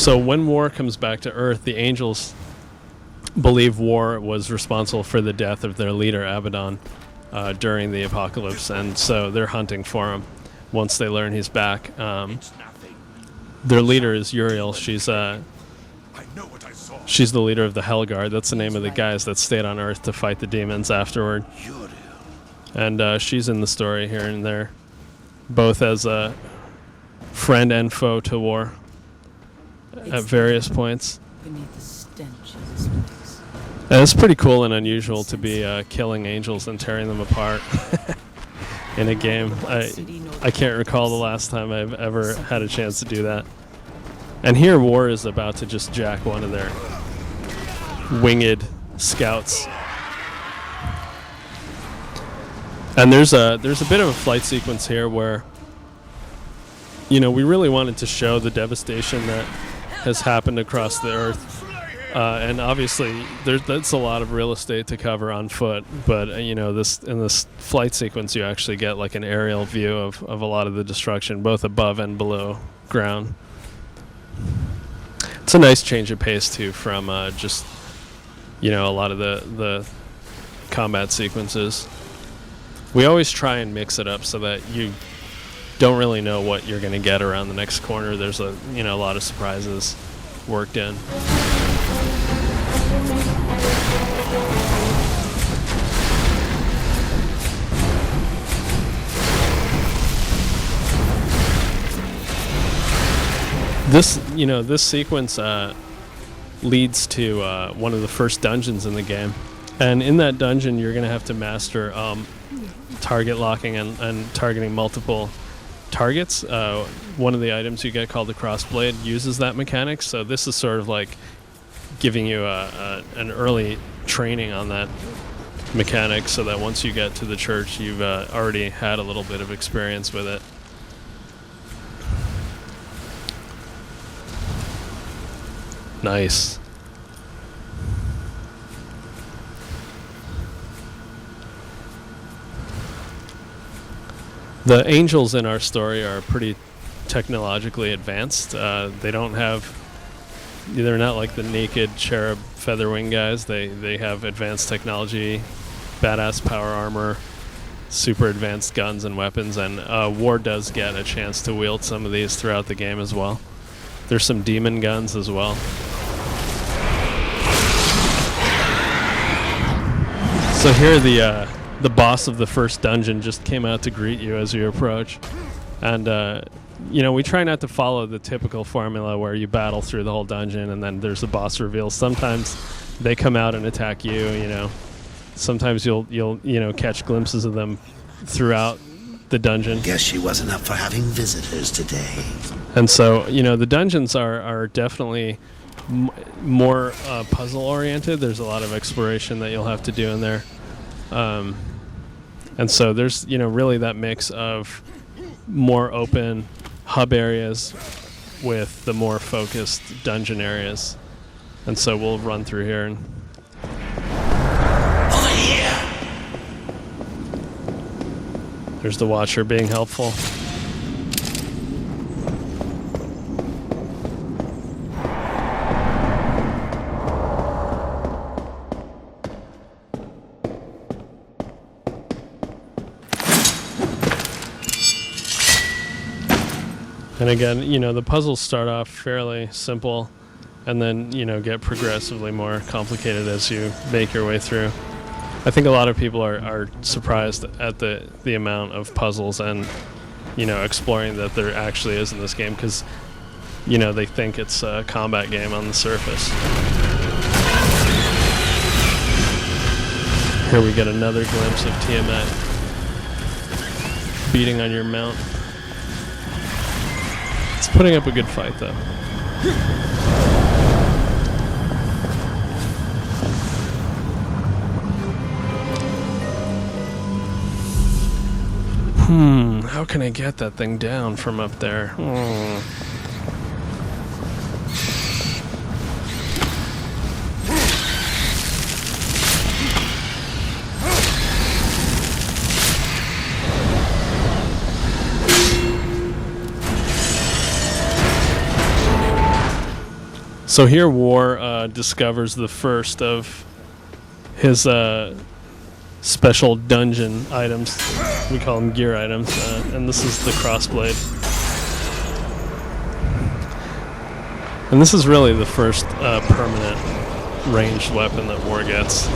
So when War comes back to Earth, the angels believe War was responsible for the death of their leader, Abaddon, during the apocalypse, and so they're hunting for him once they learn he's back. Their leader is Uriel. She's the leader of the Hellguard. That's the name of the guys that stayed on Earth to fight the demons afterward. And she's in the story here and there, both as a friend and foe to War at various points. Beneath the stench of this place. And it's pretty cool and unusual to be killing angels and tearing them apart in a game. I can't recall the last time I've ever had a chance to do that. And here War is about to just jack one of their winged scouts. And there's a bit of a flight sequence here where, we really wanted to show the devastation that has happened across the Earth. And obviously, that's a lot of real estate to cover on foot. But in this flight sequence, you actually get like an aerial view of a lot of the destruction, both above and below ground. It's a nice change of pace too from just a lot of the combat sequences. We always try and mix it up so that you don't really know what you're going to get around the next corner. There's a lot of surprises worked in. This sequence leads to one of the first dungeons in the game, and in that dungeon you're going to have to master target locking and targeting multiple targets. One of the items you get, called the crossblade, uses that mechanic, so this is sort of like giving you an early training on that mechanic, so that once you get to the church you've already had a little bit of experience with it. Nice. The angels in our story are pretty technologically advanced. They're not like the naked cherub featherwing guys. They have advanced technology, badass power armor, super advanced guns and weapons, and War does get a chance to wield some of these throughout the game as well. There's some demon guns as well. So here the boss of the first dungeon just came out to greet you as you approach. And, we try not to follow the typical formula where you battle through the whole dungeon and then there's a boss reveal. Sometimes they come out and attack you, Sometimes you'll catch glimpses of them throughout the dungeon. Guess she wasn't up for having visitors today. And so, the dungeons are definitely more puzzle-oriented. There's a lot of exploration that you'll have to do in there. And so there's, really that mix of more open hub areas with the more focused dungeon areas. And so we'll run through here and... Over here! There's the Watcher being helpful. And again, the puzzles start off fairly simple and then, get progressively more complicated as you make your way through. I think a lot of people are surprised at the amount of puzzles and, exploring that there actually is in this game because, they think it's a combat game on the surface. Here we get another glimpse of Tiamat beating on your mount. It's putting up a good fight, though. How can I get that thing down from up there? So here War discovers the first of his special dungeon items. We call them gear items, and this is the crossblade. And this is really the first permanent ranged weapon that War gets.